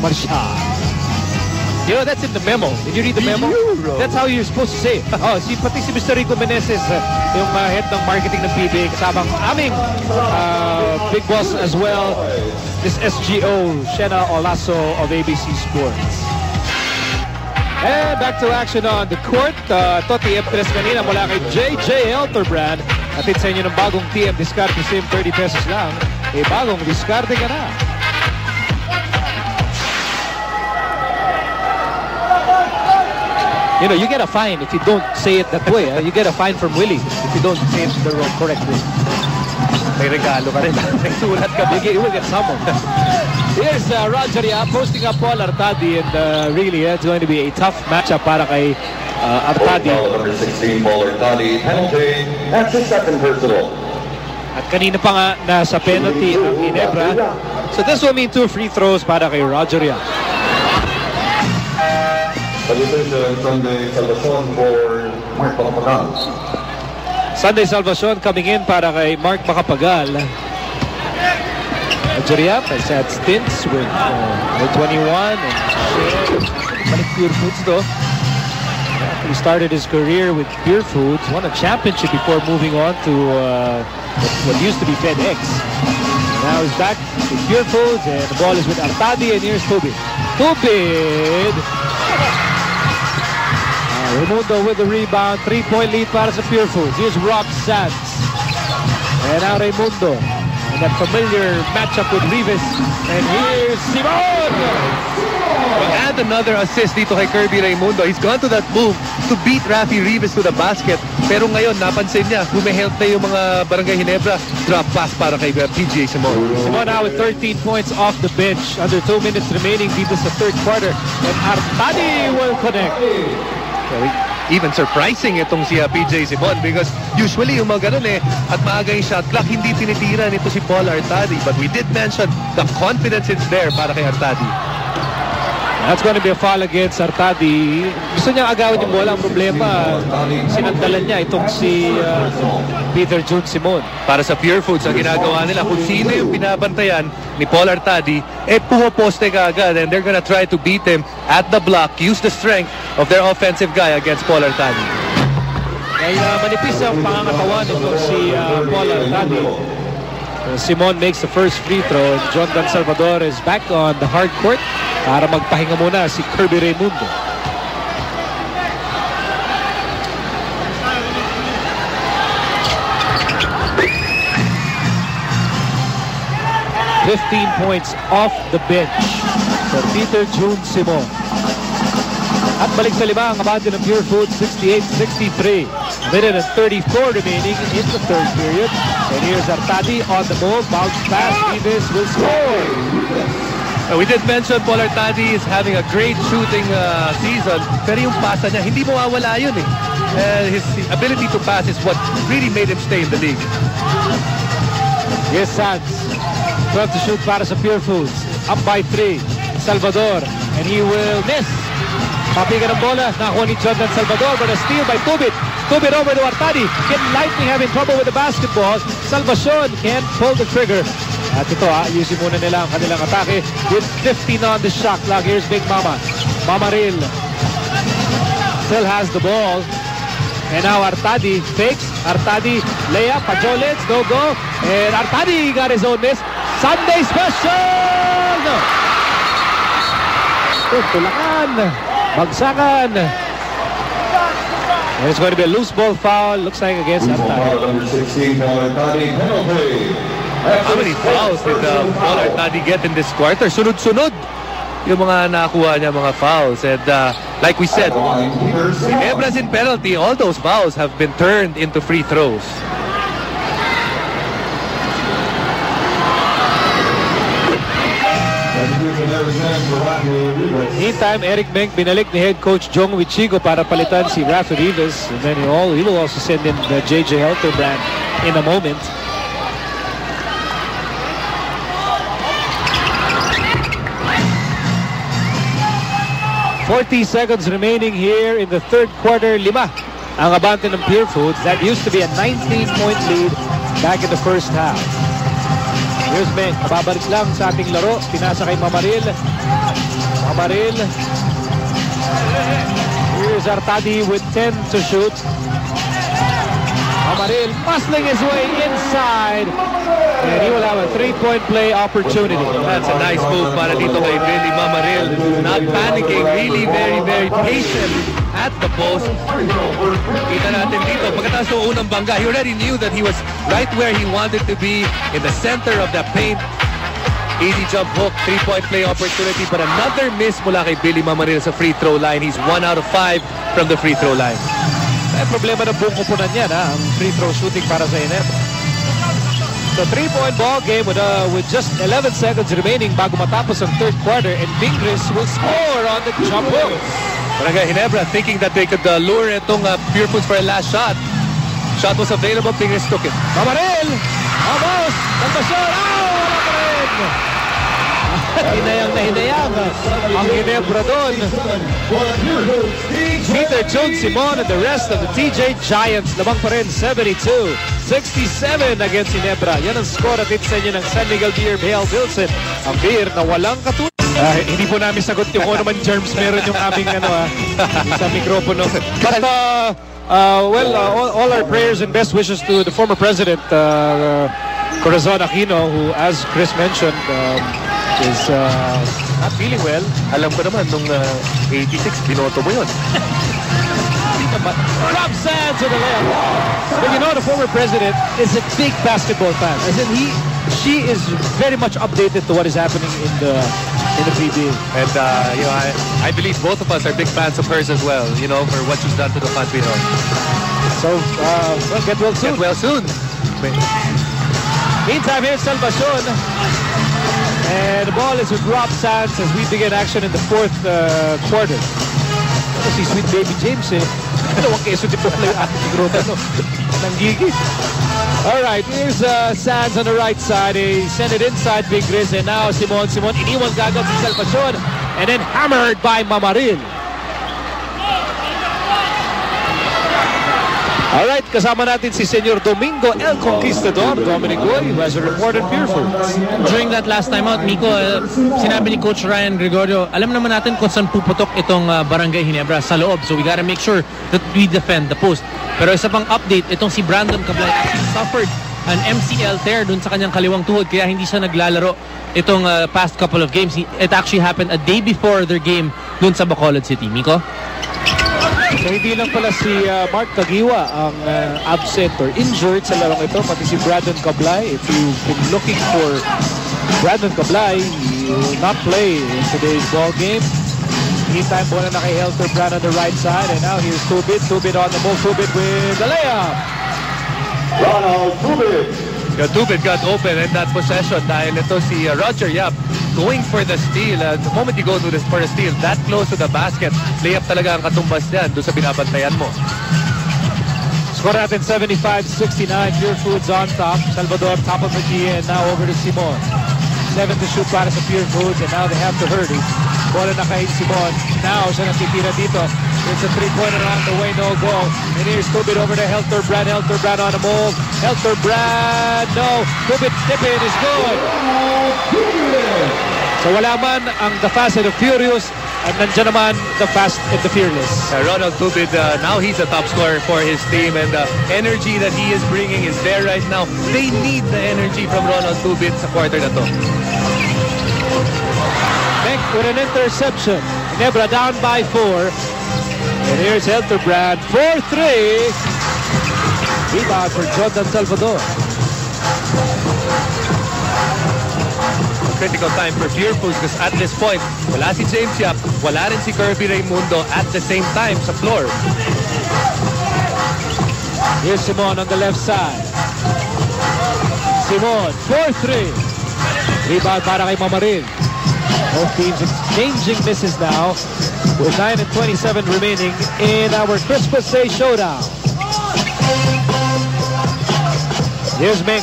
Marcial. You know, that's in the memo. Did you read the memo? That's how you're supposed to say it. Oh, pati si Mr. Rico Meneses, yung head ng marketing ng PBA, kasabang aming big boss as well, this SGO, Shena Olaso of ABC Sports. And back to action on the court. Toti Eptres kanina mula kay JJ Elterbrand. Atid sa inyo ng bagong TM Discarte SIM, 30 pesos lang. Bagong diskarte ka na. You know, you get a fine if you don't say it that way. You get a fine from Willie if you don't say it the correct way. May regalo ka rin. Nagsulat ka. You will get someone. Here's Roger posting up Paul Artadi, and really it's going to be a tough matchup para kay Artadi. Number 16, Paul Artadi, penalty. That's his second personal. At kanina pa nga nasa penalty ang Ginebra. So this will mean 2 free throws para kay Roger. Salutation, Sunday Salvacion for Mark Macapagal. Sunday Salvacion coming in para kay Mark Macapagal. Roger has had stints with 21 and balik Pure Foods though. He started his career with Pure Foods, won a championship before moving on to what used to be FedEx. Now he's back with Pure Foods, and the ball is with Artadi, and here's Tubid. Tubid! Raimundo with the rebound, 3-point lead para sa Pure Foods. Here's Rob Sands. And now Raimundo in that familiar matchup with Rivas. And here's Simon! And another assist dito kay Kirby Raimundo. He's gone to that move to beat Rafi Rivas to the basket. Pero ngayon, napansin niya, humihelp na yung mga Barangay Ginebra. Drop pass para kay PGA Simon. Simon now with 13 points off the bench. Under 2 minutes remaining dito sa third quarter. And Artadi will connect. Even surprising itong si PJ Simon, because usually yung mga ganun at maaga yung shot clock, hindi tinitira nito si Paul Artadi. But we did mention the confidence is there para kay Artadi. That's going to be a foul against Artadi. Gusto niyang agawin yung bola. Ang problema, sinandalan niya itong si Peter June Simon. Para sa Pure Foods, ang ginagawa nila, kung sino yung binabantayan ni Paul Artadi, pumaposte ka agad, and they're gonna try to beat him at the block, use the strength of their offensive guy against Paul Artadi. Ay manipis ang pangangatawan itong si Paul Artadi. Simon makes the first free throw, and John Dan Salvador is back on the hard court para magpahinga muna si Kirby Raimundo. $15 points off the bench for Peter June Simon. At balik sa lima ang abante ng Pure Foods, 68-63. Minute and 34 remaining in the third period. And here's Artadi on the move. Bounce pass. Rivas will score. We did mention Paul Artadi is having a great shooting season. Pero yung pasa niya, hindi mawawala yun His ability to pass is what really made him stay in the league. Yes, Sands. 12 to shoot para sa Pure Foods. Up by 3. Salvador. And he will miss. Papiga ng bola. Nakuha ni Jordan Salvador, but a steal by Tubit. Tubit over to Artadi. Lightning having trouble with the basketball. Salvacion can't pull the trigger. At ito ayusin muna nila ang kanilang atake with 15 on the shot clock. Here's Big Mama. Mamaril still has the ball. And now Artadi fakes. Artadi layup. Pajolets. Go. And Artadi got his own miss. Sunday special! Tulakan. Bagsakan. And it's going to be a loose ball foul. Looks like against Artadi. Number 16, Paul Artadi, penalty. How many fouls did Paul Artadi get in this quarter? Sunod-sunod yung mga nakuha niya, mga fouls. And like we said, Ginebra's in penalty. All those fouls have been turned into free throws. Meantime, Eric Meng binalik ni head coach Jong Wichigo para palitan si Rafi Rivas, and then he will also send in JJ Elterbrand in a moment. $40 seconds remaining here in the third quarter. 5 ang abante ng Pure Foods. That used to be a 19-point lead back in the first half. Here's Meng. Babalik lang sa ating laro. Pinasa kay Mamaril. Mamaril. Here's Artadi with 10 to shoot. Mamaril muscling his way inside. And he will have a 3-point play opportunity. That's a nice move para dito kay Billy Mamaril. Not panicking, really very, very patient at the post. Kita natin dito, pagkatapos ng unang bangga, he already knew that he was right where he wanted to be, in the center of the paint. Easy jump hook, 3-point play opportunity, but another miss mula kay Billy Mamaril sa free throw line. He's 1 out of 5 from the free throw line. May problema ng buong kupunan yan, ang free throw shooting para sa Ginebra. The 3-point ball game with just 11 seconds remaining bago matapos ang third quarter, and Bingris will score on the jump hook. Barangay Ginebra thinking that they could lure itong Pure Foods for a last shot. Shot was available, Bingris took it. Mamaril! Almost! Nagpasyon! Wala pa rin! Hinayang na hinayang ang Ginebra doon. Peter Jones Simon and the rest of the TJ Giants lamang pa rin 72-67 against Ginebra. Yan ang score at hit sa inyo ng San Miguel Beer Hale Wilson. Ang beer na walang katulad. Hindi po namin sagot yung kung naman germs meron yung aming sa mikropono. But all our prayers and best wishes to the former president Corazon Aquino, who, as Chris mentioned, is not feeling well. Alam ko naman, nung 86, binoto mo yun. Rob Sands to the left. But you know, the former president is a big basketball fan. As in, she is very much updated to what is happening in the PBA. And you know, I believe both of us are big fans of hers as well. You know, for what she's done to the country. So, get well soon. Get well soon. Meantime, here's Salvacion. And the ball is with Rob Sands as we begin action in the fourth quarter. Si Sweet Baby James dalawang keso di po lang yung ating grupo nanggigit. Alright, here's Sands on the right side. He sent it inside Big Grizz, and now Simon iniwan gagawin si Salvacion, and then hammered by Mamaril. Alright, kasama natin si Senyor Domingo El Conquistador, Dominic Goy, who has a report on Pure Foods. During that last time out, Miko, sinabi ni Coach Ryan Gregorio, alam naman natin kung saan puputok itong Barangay Ginebra sa loob. So we gotta make sure that we defend the post. Pero isa pang update, itong si Brandon Cablay actually suffered an MCL tear dun sa kanyang kaliwang tuhod, kaya hindi siya naglalaro itong past couple of games. It actually happened a day before their game dun sa Bacolod City. Miko? So hindi lang pala si Mark Kagiwa ang absent or injured sa larong ito, pati si Brandon Cablay. If you've been looking for Brandon Cablay, he will not play in today's ball game. Meantime, bola na kay Helter Brand on the right side, and now here's Tubit on the move. Tubit with the layup. Ronald Tubit. Tubit got open in that possession dahil ito si Roger Yap going for the steal. The moment you go to for the steal, that close to the basket, layup talaga ang katumbas niyan doon sa binabantayan mo. Score natin 75-69. Pure Foods on top. Salvador top of the G, and now over to Simon. 7 to shoot para sa Pure Foods, and now they have to hurry. Bola na kay Simon. Now siya natitira dito. It's a three-pointer on the way, no go. And here's Tubit over to Helter Brand. Helter Brand on the move. Helter Brand, no. Tubit tip-in is good. So wala man ang the Fast and the Furious, at nandiyan naman the Fast and the Fearless. Ronald Tubit, now he's a top scorer for his team, and the energy that he is bringing is there right now. They need the energy from Ronald Tubit sa quarter na to. Beck with an interception. Ginebra down by 4. And here's Helter Brand for 3. Rebound for Jordan Salvador. Critical time for Pure Foods because at this point, wala si James Yap, wala rin si Kirby Raimundo at the same time sa floor. Here's Simon on the left side. Simon for 3. Rebound para kay Mamaril. Both teams exchanging misses now with 9:27 remaining in our Christmas Day showdown. Here's Mink.